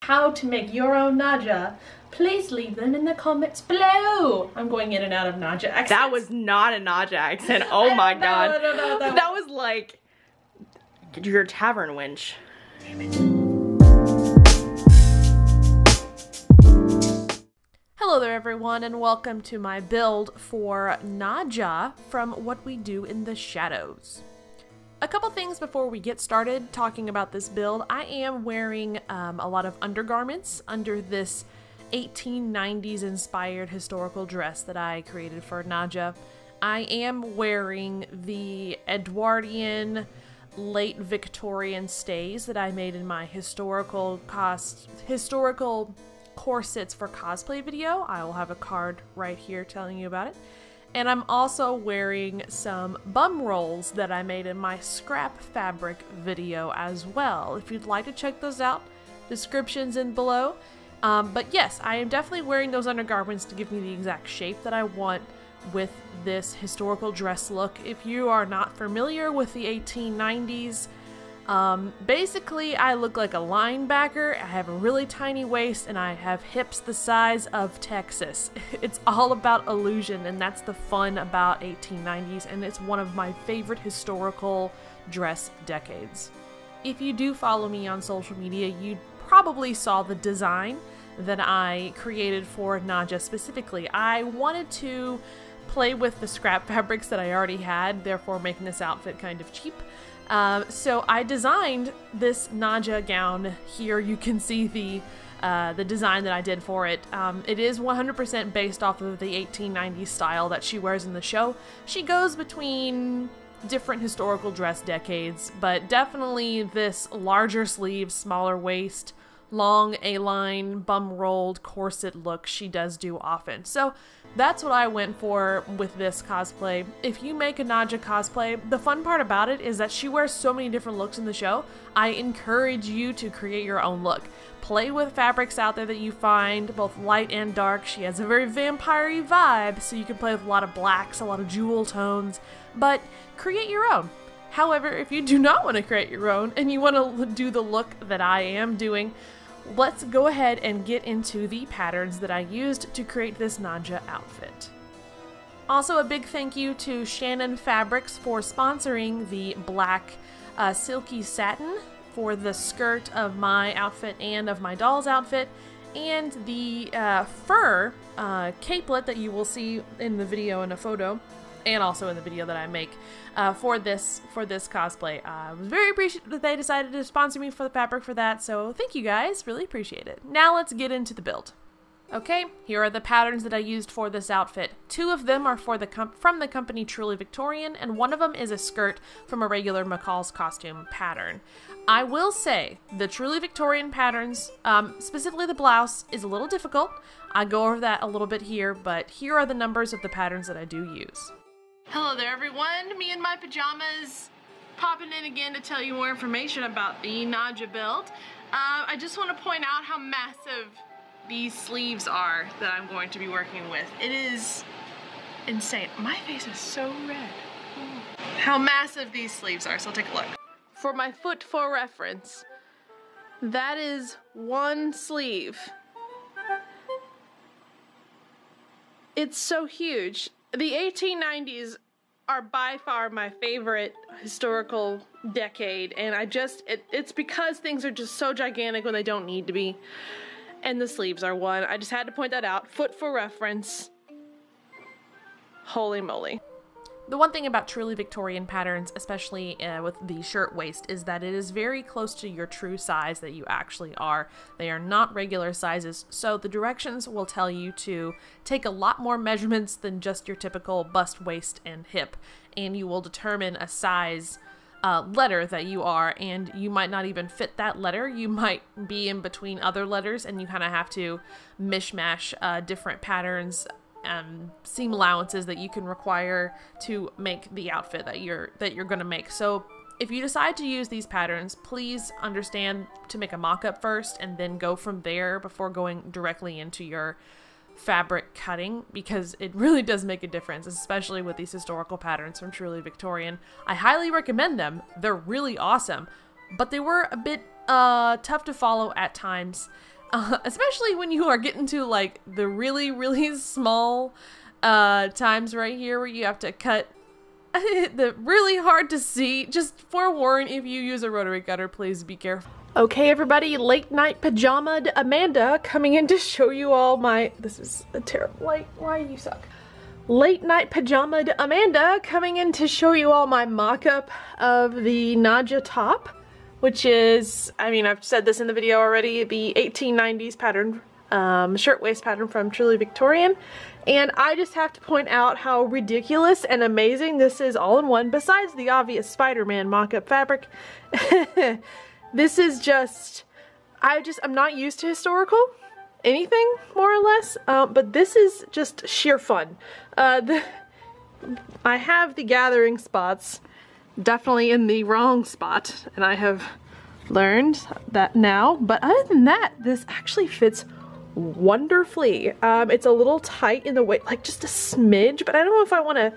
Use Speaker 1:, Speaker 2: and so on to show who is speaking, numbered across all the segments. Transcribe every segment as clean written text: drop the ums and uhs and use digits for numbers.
Speaker 1: how to make your own Nadja, please leave them in the comments below. I'm going in and out of Nadja accents.
Speaker 2: That was not a Nadja accent. Oh my god. That was like your tavern wench.
Speaker 1: Damn it.
Speaker 3: Hello there everyone, and welcome to my build for Nadja from What We Do in the Shadows. A couple things before we get started talking about this build. I am wearing a lot of undergarments under this 1890s inspired historical dress that I created for Nadja. I am wearing the Edwardian late Victorian stays that I made in my historical corsets for cosplay video. I will have a card right here telling you about it. And I'm also wearing some bum rolls that I made in my scrap fabric video as well. If you'd like to check those out, description's in below. But yes, I am definitely wearing those undergarments to give me the exact shape that I want with this historical dress look. If you are not familiar with the 1890s, basically I look like a linebacker. I have a really tiny waist and I have hips the size of Texas. It's all about illusion, and that's the fun about 1890s, and it's one of my favorite historical dress decades. If you do follow me on social media, you probably saw the design that I created for Nadja specifically. I wanted to play with the scrap fabrics that I already had, therefore making this outfit kind of cheap. So I designed this Nadja gown. Here you can see the design that I did for it. It is 100% based off of the 1890s style that she wears in the show. She goes between different historical dress decades, but definitely this larger sleeve, smaller waist, long A-line, bum-rolled corset look she does do often. So that's what I went for with this cosplay. If you make a Nadja cosplay, the fun part about it is that she wears so many different looks in the show. I encourage you to create your own look. Play with fabrics out there that you find, both light and dark. She has a very vampire-y vibe, so you can play with a lot of blacks, a lot of jewel tones, but create your own. However, if you do not want to create your own and you want to do the look that I am doing, let's go ahead and get into the patterns that I used to create this Nadja outfit. Also, a big thank you to Shannon Fabrics for sponsoring the black silky satin for the skirt of my outfit and of my doll's outfit, and the fur capelet that you will see in the video in a photo, and also in the video that I make for this cosplay. I was very appreciative that they decided to sponsor me for the fabric for that, so thank you guys, really appreciate it. Now let's get into the build. Okay, here are the patterns that I used for this outfit. Two of them are from the company Truly Victorian, and one of them is a skirt from a regular McCall's costume pattern. I will say the Truly Victorian patterns, specifically the blouse, is a little difficult. I go over that a little bit here, but here are the numbers of the patterns that I do use. Hello there everyone, me in my pajamas, popping in again to tell you more information about the Nadja build. I just want to point out how massive these sleeves are that I'm going to be working with. It is insane. My face is so red. How massive these sleeves are, so take a look. For my foot for reference, that is one sleeve. It's so huge. The 1890s are by far my favorite historical decade, and it's because things are just so gigantic when they don't need to be. And the sleeves are one. I just had to point that out. Foot for reference. Holy moly. The one thing about truly Victorian patterns, especially with the shirt waist, is that it is very close to your true size that you actually are. They are not regular sizes, so the directions will tell you to take a lot more measurements than just your typical bust, waist, and hip, and you will determine a size letter that you are, and you might not even fit that letter. You might be in between other letters, and you kind of have to mishmash different patterns, seam allowances that you can require to make the outfit that you're gonna make. So if you decide to use these patterns, please understand to make a mock-up first and then go from there before going directly into your fabric cutting, because it really does make a difference, especially with these historical patterns from Truly Victorian. I highly recommend them. They're really awesome, but they were a bit tough to follow at times. especially when you are getting to like the really, really small times right here where you have to cut the really hard to see. Just forewarn, if you use a rotary cutter, please be careful. Okay, everybody, late night pajama'd Amanda coming in to show you all my, this is a terrible light, why you suck. Late night pajama'd Amanda coming in to show you all my mock-up of the Nadja top, which is, I mean, I've said this in the video already, the 1890s pattern, shirtwaist pattern from Truly Victorian. And I just have to point out how ridiculous and amazing this is all in one, besides the obvious Spider-Man mock-up fabric. This is just, I'm not used to historical anything, more or less, but this is just sheer fun. I have the gathering spots definitely in the wrong spot, and I have learned that now, but other than that, this actually fits wonderfully. It's a little tight in the way, like just a smidge, but I don't know if I want to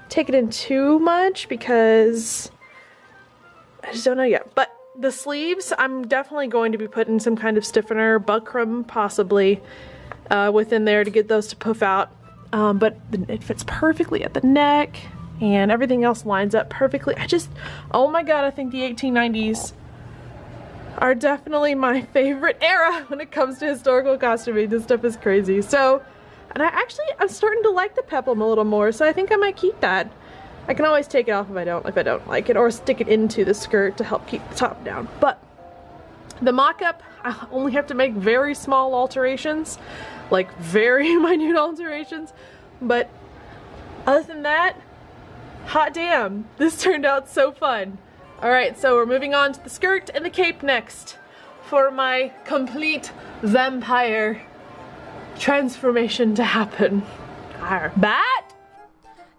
Speaker 3: take it in too much because I just don't know yet. But the sleeves, I'm definitely going to be putting some kind of stiffener, buckram possibly, within there to get those to puff out. But it fits perfectly at the neck, and everything else lines up perfectly. Oh my god, I think the 1890s are definitely my favorite era when it comes to historical costuming. This stuff is crazy. So, and I'm starting to like the peplum a little more, so I think I might keep that. I can always take it off if I don't like it, or stick it into the skirt to help keep the top down. But the mock-up, I only have to make very small alterations, like very minute alterations. But other than that, hot damn, this turned out so fun. Alright, so we're moving on to the skirt and the cape next for my complete vampire transformation to happen. Bat!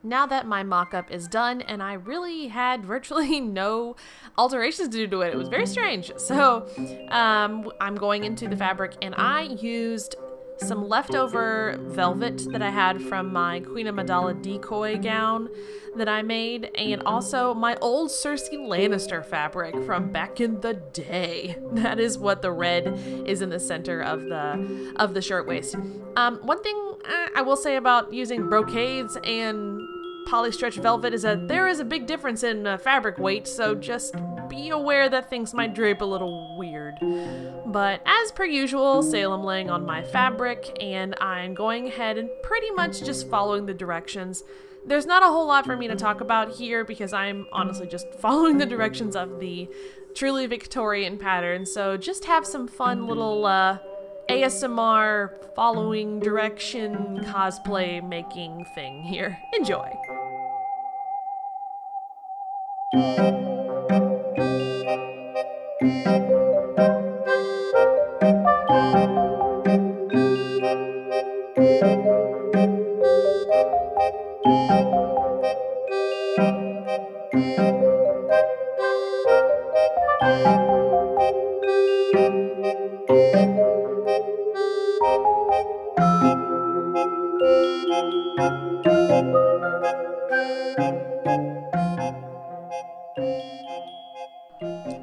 Speaker 3: Now that my mock-up is done, and I really had virtually no alterations to do to it, it was very strange. So I'm going into the fabric, and I used some leftover velvet that I had from my Queen Amidala decoy gown that I made, and also my old Cersei Lannister fabric from back in the day. That is what the red is in the center of the shirtwaist. One thing I will say about using brocades and polystretch velvet is that there is a big difference in fabric weight, so just be aware that things might drape a little weird. But as per usual, Salem laying on my fabric, and I'm going ahead and pretty much just following the directions. There's not a whole lot for me to talk about here because I'm honestly just following the directions of the Truly Victorian pattern, so just have some fun little ASMR following direction cosplay making thing here. Enjoy!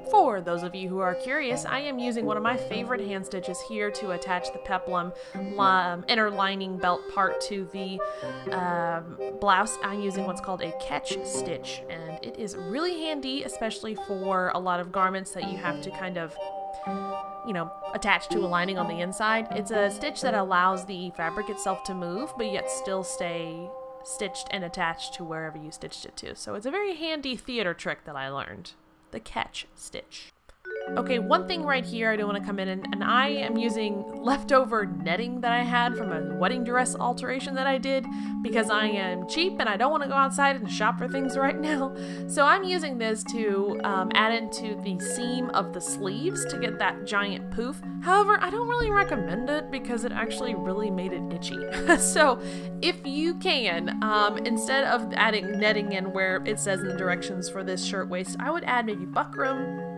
Speaker 3: For those of you who are curious, I am using one of my favorite hand stitches here to attach the peplum inner lining belt part to the blouse. I'm using what's called a catch stitch, and it is really handy, especially for a lot of garments that you have to kind of, you know, attach to a lining on the inside. It's a stitch that allows the fabric itself to move, but yet still stay stitched and attached to wherever you stitched it to. So it's a very handy theater trick that I learned. The catch stitch. Okay, one thing right here I do want to come in, and I am using leftover netting that I had from a wedding dress alteration that I did because I am cheap and I don't want to go outside and shop for things right now. So I'm using this to add into the seam of the sleeves to get that giant poof. However, I don't really recommend it because it actually really made it itchy. So if you can, instead of adding netting in where it says in the directions for this shirtwaist, I would add maybe buckram,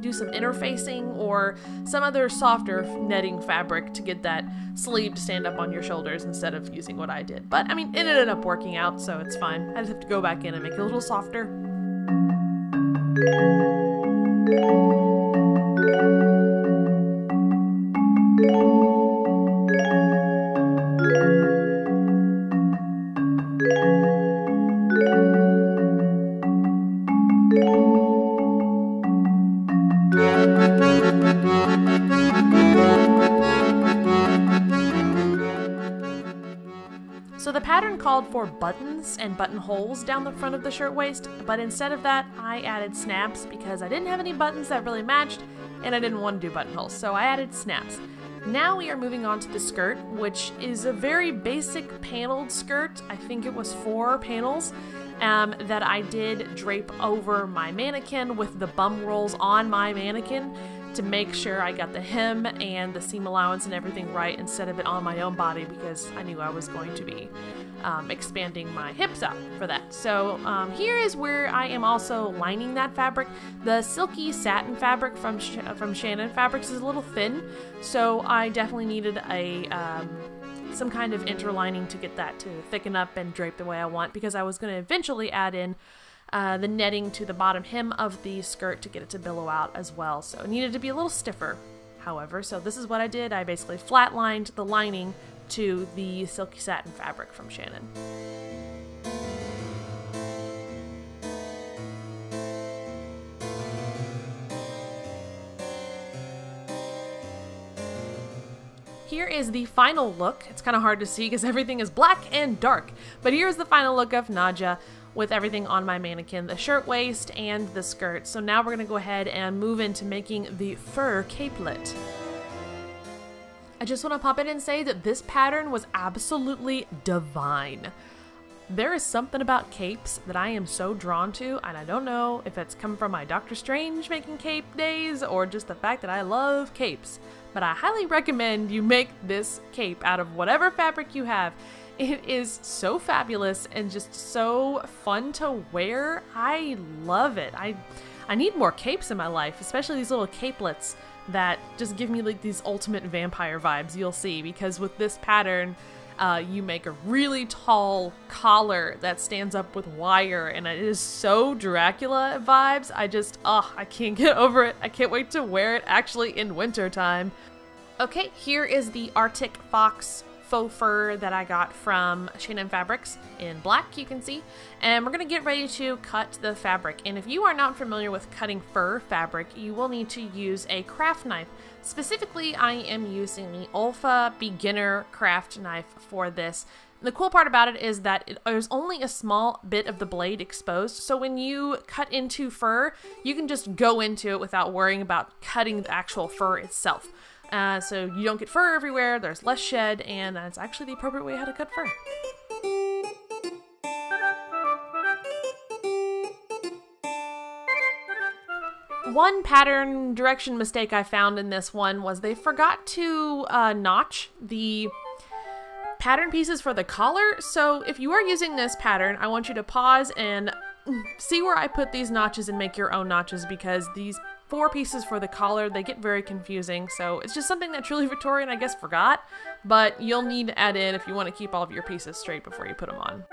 Speaker 3: do some interfacing, or some other softer netting fabric to get that sleeve to stand up on your shoulders instead of using what I did. But I mean, it ended up working out, so it's fine. I just have to go back in and make it a little softer. So the pattern called for buttons and buttonholes down the front of the shirtwaist, but instead of that, I added snaps because I didn't have any buttons that really matched, and I didn't want to do buttonholes, so I added snaps. Now we are moving on to the skirt, which is a very basic paneled skirt. I think it was 4 panels that I did drape over my mannequin with the bum rolls on my mannequin to make sure I got the hem and the seam allowance and everything right instead of it on my own body, because I knew I was going to be expanding my hips out for that. So here is where I am also lining that fabric. The silky satin fabric from Shannon Fabrics is a little thin, so I definitely needed a some kind of interlining to get that to thicken up and drape the way I want, because I was going to eventually add in the netting to the bottom hem of the skirt to get it to billow out as well. So it needed to be a little stiffer, however. So this is what I did. I basically flatlined the lining to the silky satin fabric from Shannon. Here is the final look. It's kind of hard to see because everything is black and dark, but here's the final look of Nadja with everything on my mannequin, the shirtwaist and the skirt. So now we're gonna go ahead and move into making the fur capelet. I just want to pop in and say that this pattern was absolutely divine. There is something about capes that I am so drawn to, and I don't know if it's come from my Doctor Strange making cape days or just the fact that I love capes, but I highly recommend you make this cape out of whatever fabric you have. It is so fabulous and just so fun to wear. I love it. I need more capes in my life, especially these little capelets that just give me like these ultimate vampire vibes. You'll see, because with this pattern, you make a really tall collar that stands up with wire, and it is so Dracula vibes. I can't get over it. I can't wait to wear it actually in winter time. Okay, here is the Arctic Fox faux fur that I got from Shannon Fabrics in black, you can see, and we're gonna get ready to cut the fabric. And if you are not familiar with cutting fur fabric, you will need to use a craft knife. Specifically, I am using the Olfa beginner craft knife for this. The cool part about it is that there's only a small bit of the blade exposed, so when you cut into fur, you can just go into it without worrying about cutting the actual fur itself. So you don't get fur everywhere, there's less shed, and that's actually the appropriate way how to cut fur. One pattern direction mistake I found in this one was they forgot to notch the pattern pieces for the collar. So if you are using this pattern, I want you to pause and see where I put these notches and make your own notches, because these 4 pieces for the collar, they get very confusing. So it's just something that Truly Victorian, I guess, forgot, but you'll need to add in if you want to keep all of your pieces straight before you put them on.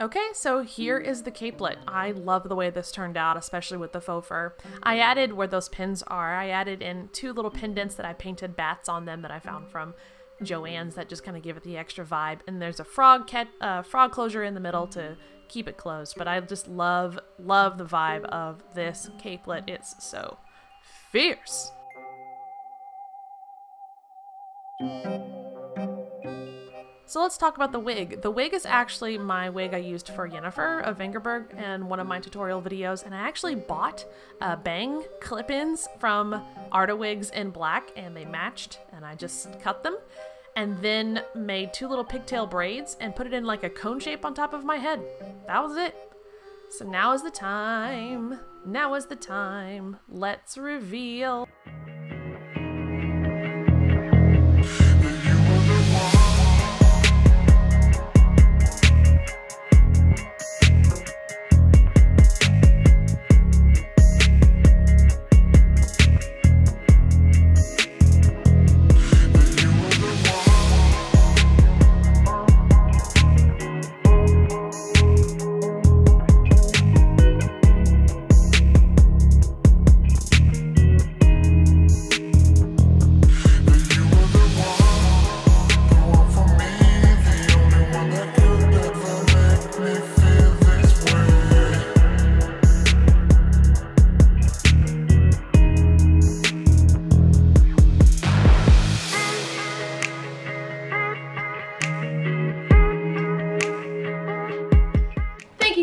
Speaker 3: Okay, so here is the capelet. I love the way this turned out, especially with the faux fur. I added where those pins are, I added in 2 little pendants that I painted bats on them that I found from Joann's that just kind of give it the extra vibe. And there's a frog closure in the middle to keep it closed. But I just love the vibe of this capelet. It's so fierce. So let's talk about the wig. The wig is actually my wig I used for Yennefer of Vengerberg in one of my tutorial videos, and I actually bought bang clip-ins from Arta Wigs in black, and they matched, and I just cut them, and then made 2 little pigtail braids and put it in like a cone shape on top of my head. That was it. So now is the time. Now is the time. Let's reveal.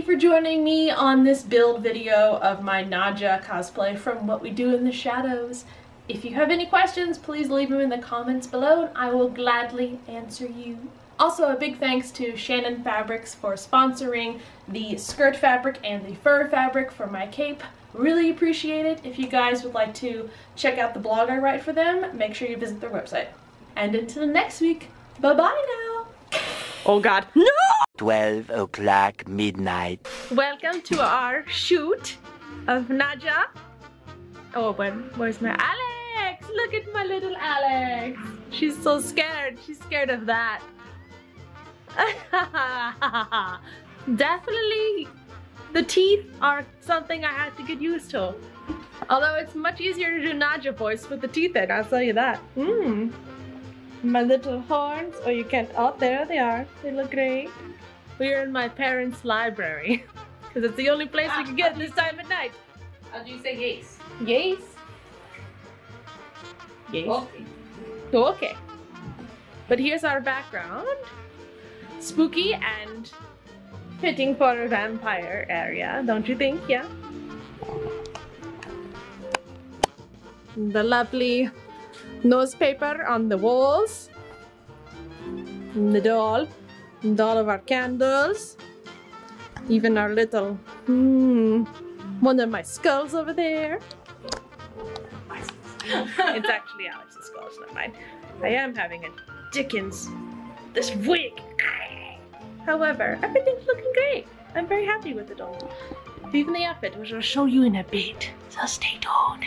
Speaker 1: For joining me on this build video of my Nadja cosplay from What We Do in the Shadows. If you have any questions, please leave them in the comments below and I will gladly answer you. Also, a big thanks to Shannon Fabrics for sponsoring the skirt fabric and the fur fabric for my cape. Really appreciate it. If you guys would like to check out the blog I write for them, make sure you visit their website. And until next week, bye-bye now!
Speaker 2: Oh god. No!
Speaker 4: 12 o'clock midnight.
Speaker 2: Welcome to our shoot of Nadja. Oh, but where's my Alex? Look at my little Alex. She's so scared. She's scared of that. Definitely the teeth are something I had to get used to. Although it's much easier to do Nadja voice with the teeth in, I'll tell you that. My little horns. Oh, you can't. Oh, there they are. They look great. We're in my parents' library because it's the only place we can get this time at night.
Speaker 5: How do you say yes?
Speaker 2: Yes. Yes.
Speaker 5: Okay.
Speaker 2: Okay. But here's our background. Spooky and fitting for a vampire area, don't you think? Yeah. The lovely nose paper on the walls. And the doll. And all of our candles. Even our little, one of my skulls over there. It's actually Alex's skull, it's not mine. I am having a Dickens, this wig. However, everything's looking great. I'm very happy with it all. Even the outfit, which I'll show you in a bit. So stay tuned.